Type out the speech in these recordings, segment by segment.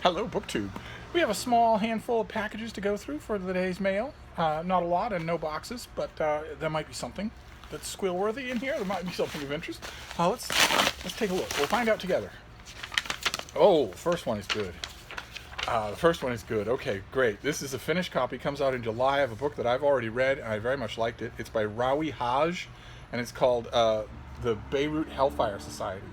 Hello, BookTube. We have a small handful of packages to go through for the day's mail. Not a lot and no boxes, but there might be something that's squeal-worthy in here. There might be something of interest. Let's take a look. We'll find out together. Oh, the first one is good. The first one is good. Okay, great. This is a finished copy. Comes out in July of a book that I've already read, and I very much liked it. It's by Rawi Haj, and it's called The Beirut Hellfire Society.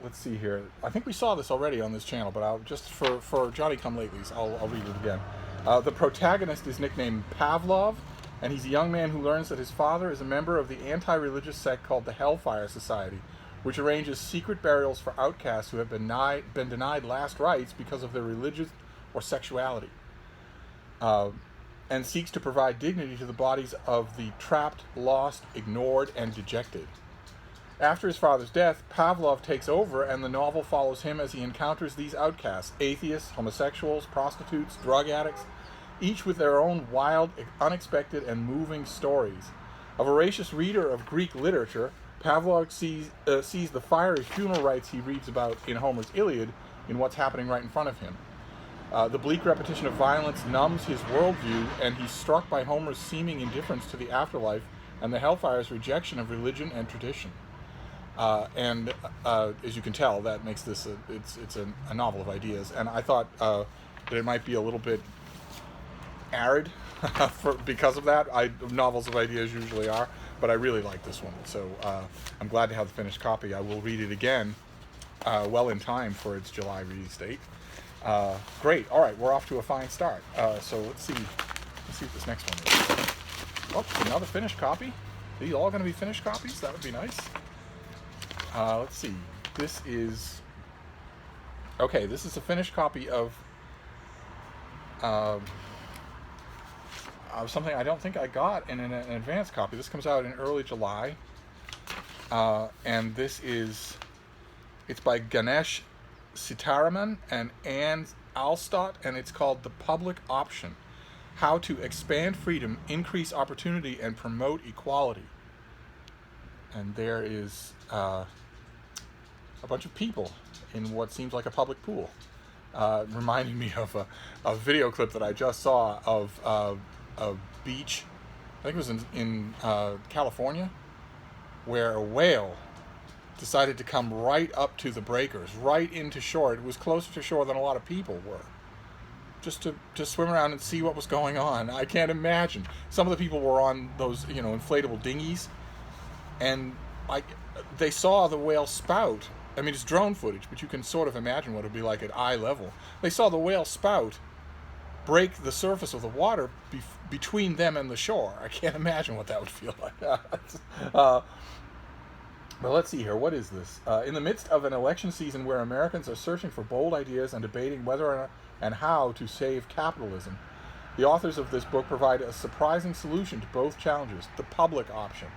Let's see here. I think we saw this already on this channel, but I'll just for Johnny-come-latelys, I'll read it again. The protagonist is nicknamed Pavlov, and he's a young man who learns that his father is a member of the anti-religious sect called the Hellfire Society, which arranges secret burials for outcasts who have been denied last rites because of their religion or sexuality, and seeks to provide dignity to the bodies of the trapped, lost, ignored, and dejected. After his father's death, Pavlov takes over, and the novel follows him as he encounters these outcasts, atheists, homosexuals, prostitutes, drug addicts, each with their own wild, unexpected, and moving stories. A voracious reader of Greek literature, Pavlov sees the fiery funeral rites he reads about in Homer's Iliad in what's happening right in front of him. The bleak repetition of violence numbs his worldview, and he's struck by Homer's seeming indifference to the afterlife and the Hellfire's rejection of religion and tradition. As you can tell, that makes this it's a novel of ideas, and I thought that it might be a little bit arid because of that. Novels of ideas usually are, but I really like this one, so I'm glad to have the finished copy. I will read it again well in time for its July release date. Great. All right, we're off to a fine start. So let's see what this next one is. Oh, another finished copy. Are these all going to be finished copies? That would be nice. Let's see. This is a finished copy of something I don't think I got in an advanced copy. This comes out in early July, and it's by Ganesh Sitaraman and Anne Alstott, and it's called The Public Option: How to Expand Freedom, Increase Opportunity, and Promote Equality. And there is a bunch of people in what seems like a public pool, reminding me of a video clip that I just saw of a beach, I think it was in California, where a whale decided to come right up to the breakers, right into shore. It was closer to shore than a lot of people were, just to swim around and see what was going on. I can't imagine. Some of the people were on those, inflatable dinghies, and they saw the whale spout. I mean, it's drone footage, but you can sort of imagine what it would be like at eye level. They saw the whale spout break the surface of the water between them and the shore. I can't imagine what that would feel like. But let's see here. What is this? In the midst of an election season where Americans are searching for bold ideas and debating whether and how to save capitalism, the authors of this book provide a surprising solution to both challenges: the public option.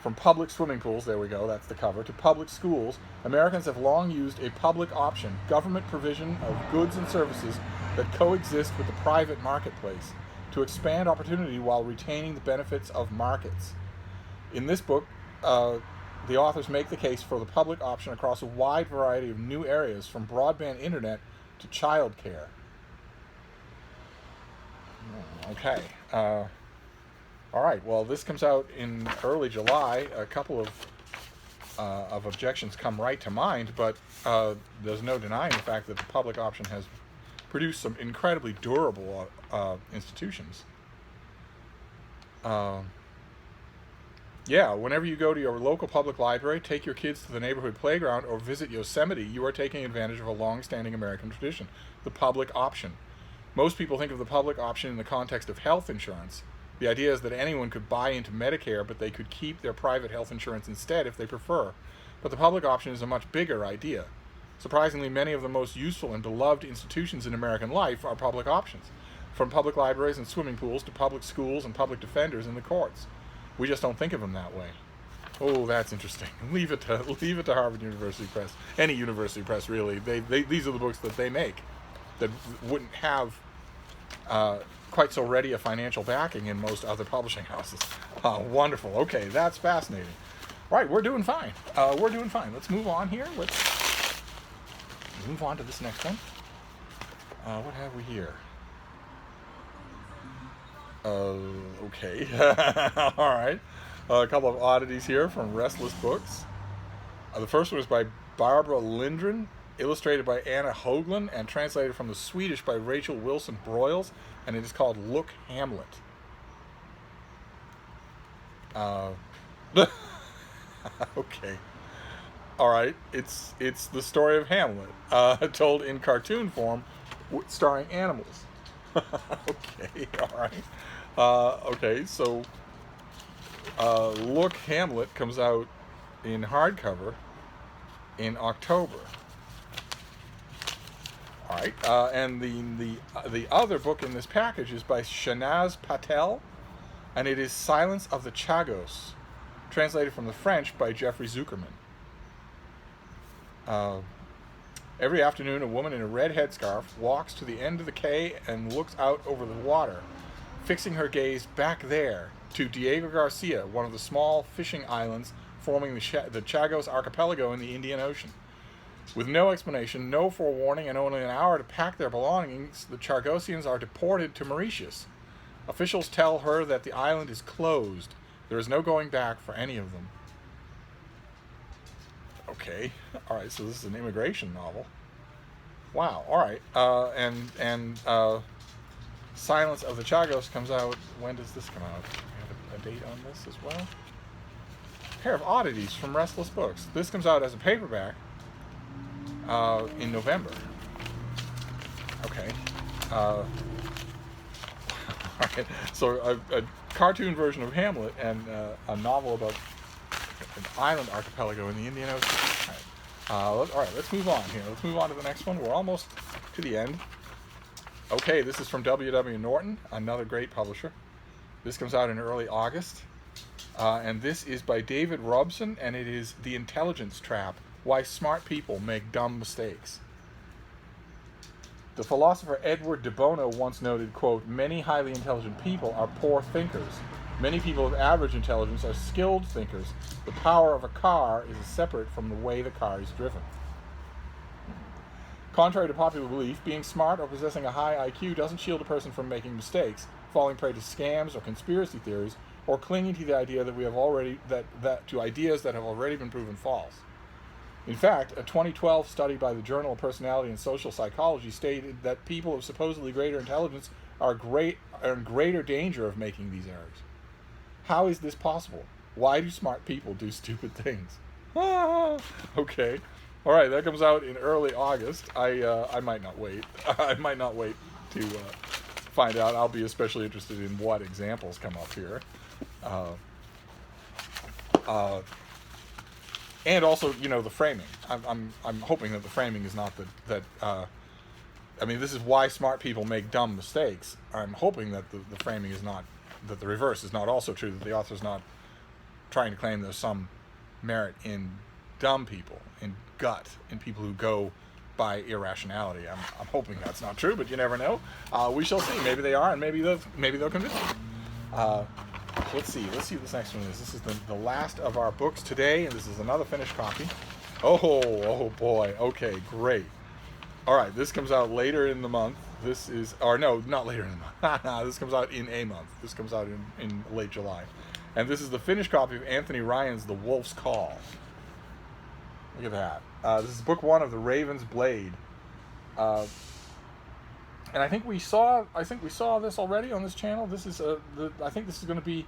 From public swimming pools, there we go, that's the cover, to public schools, Americans have long used a public option, government provision of goods and services that coexist with the private marketplace, to expand opportunity while retaining the benefits of markets. In this book, the authors make the case for the public option across a wide variety of new areas, from broadband internet to child care. Okay. All right, well, this comes out in early July. A couple of objections come right to mind, but there's no denying the fact that the public option has produced some incredibly durable institutions. Whenever you go to your local public library, take your kids to the neighborhood playground, or visit Yosemite, you are taking advantage of a long-standing American tradition, the public option. Most people think of the public option in the context of health insurance. The idea is that anyone could buy into Medicare, but they could keep their private health insurance instead if they prefer. But the public option is a much bigger idea. Surprisingly, many of the most useful and beloved institutions in American life are public options, from public libraries and swimming pools to public schools and public defenders in the courts. We just don't think of them that way. Oh, that's interesting. Leave it to Harvard University Press. Any university press, really. These are the books that they make that wouldn't have quite so ready a financial backing in most other publishing houses. Wonderful. Okay, that's fascinating. Right, we're doing fine. Let's move on here. move on to this next one. What have we here? Okay. All right. A couple of oddities here from Restless Books. The first one is by Barbara Lindgren, illustrated by Anna Hoagland, and translated from the Swedish by Rachel Wilson Broyles, and it is called Look, Hamlet. Okay. All right. It's the story of Hamlet, told in cartoon form, starring animals. Okay. All right. Okay. So, Look, Hamlet comes out in hardcover in October. All right, and the other book in this package is by Shanaz Patel, and it is Silence of the Chagos, translated from the French by Jeffrey Zuckerman. Every afternoon, a woman in a red headscarf walks to the end of the quay and looks out over the water, fixing her gaze back there to Diego Garcia, one of the small fishing islands forming the Chagos archipelago in the Indian Ocean. With no explanation, no forewarning, and only an hour to pack their belongings, the Chagosians are deported to Mauritius. Officials tell her that the island is closed. There is no going back for any of them. Okay, all right, so this is an immigration novel. Wow, all right, and Silence of the Chagos comes out. When does this come out? Do we have a date on this as well? A pair of oddities from Restless Books. This comes out as a paperback in November. Okay. All right. So a cartoon version of Hamlet and a novel about an island archipelago in the Indian Ocean. All right, let's move on here. Let's move on to the next one. We're almost to the end. Okay, this is from W.W. Norton, another great publisher. This comes out in early August. And this is by David Robson, and it is The Intelligence Trap: Why Smart People Make Dumb Mistakes. The philosopher Edward de Bono once noted, quote, "Many highly intelligent people are poor thinkers. Many people of average intelligence are skilled thinkers. The power of a car is separate from the way the car is driven." Contrary to popular belief, being smart or possessing a high IQ doesn't shield a person from making mistakes, falling prey to scams or conspiracy theories, or clinging to the idea that we have already to ideas that have already been proven false. In fact, a 2012 study by the Journal of Personality and Social Psychology stated that people of supposedly greater intelligence are in greater danger of making these errors. How is this possible? Why do smart people do stupid things? Okay. All right, that comes out in early August. I might not wait. I might not wait to find out. I'll be especially interested in what examples come up here. And also, the framing. I'm hoping that the framing is not that. I mean, this is why smart people make dumb mistakes. I'm hoping that the framing is not, that the reverse is not also true, that the author's not trying to claim there's some merit in dumb people, in gut, in people who go by irrationality. I'm hoping that's not true, but you never know. We shall see. Maybe they are, and maybe they'll convince me. Let's see this next one is. This is the last of our books today, and this is another finished copy. Oh boy. Okay, great. All right, this comes out later in the month. This is, or no, not later in the month. This comes out in a month. This comes out in late July. And this is the finished copy of Anthony Ryan's The Wolf's Call. Look at that. This is book 1 of The Raven's Blade. And I think we saw this already on this channel. This is I think this is going to be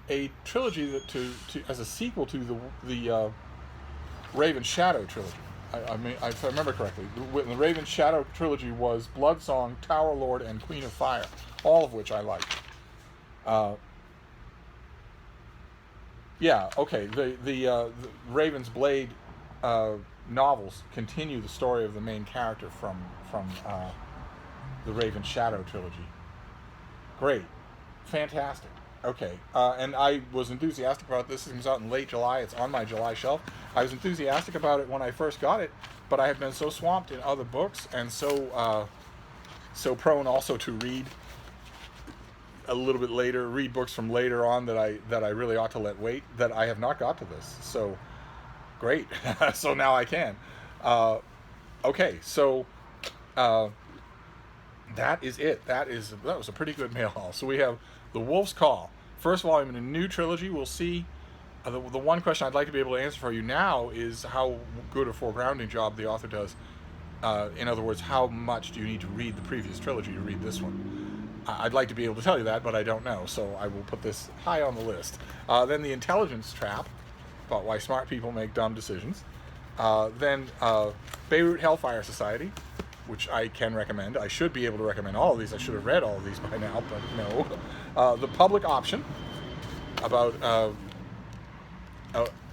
a trilogy that to as a sequel to the Raven Shadow trilogy. I mean, if I remember correctly, the Raven Shadow trilogy was Bloodsong, Tower Lord, and Queen of Fire, all of which I liked. Yeah, okay. The Raven's Blade novels continue the story of the main character from the Raven Shadow trilogy. Great. Fantastic. Okay. And I was enthusiastic about this. It comes out in late July. It's on my July shelf. I was enthusiastic about it when I first got it, but I have been so swamped in other books and so prone also to read a little bit later, read books from later on that I really ought to let wait, that I have not got to this. So great. So now I can. Okay, so that is it. That was a pretty good mail haul. So we have The Wolf's Call, first volume in a new trilogy. We'll see. The one question I'd like to be able to answer for you now is how good a foregrounding job the author does. In other words, how much do you need to read the previous trilogy to read this one? I'd like to be able to tell you that, but I don't know, so I will put this high on the list. Then The Intelligence Trap, about why smart people make dumb decisions. Then Beirut Hellfire Society, which I can recommend. I should be able to recommend all of these. I should have read all of these by now, but no. The Public Option, about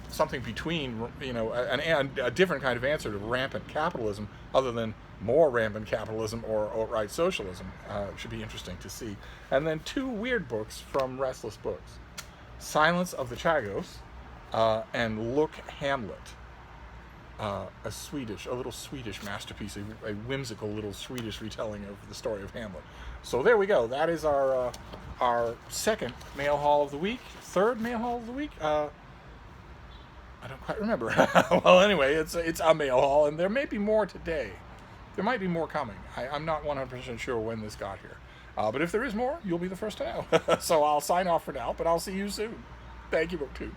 something between, a different kind of answer to rampant capitalism, other than more rampant capitalism or outright socialism. Should be interesting to see. And then two weird books from Restless Books: Silence of the Chagos and Look, Hamlet. A little Swedish masterpiece, a whimsical little Swedish retelling of the story of Hamlet. So there we go. That is our second mail haul of the week. Third mail haul of the week. I don't quite remember. Well, anyway, it's a mail haul, and there may be more today. There might be more coming. I'm not 100% sure when this got here. But if there is more, you'll be the first to know. So I'll sign off for now, but I'll see you soon. Thank you, BookTube.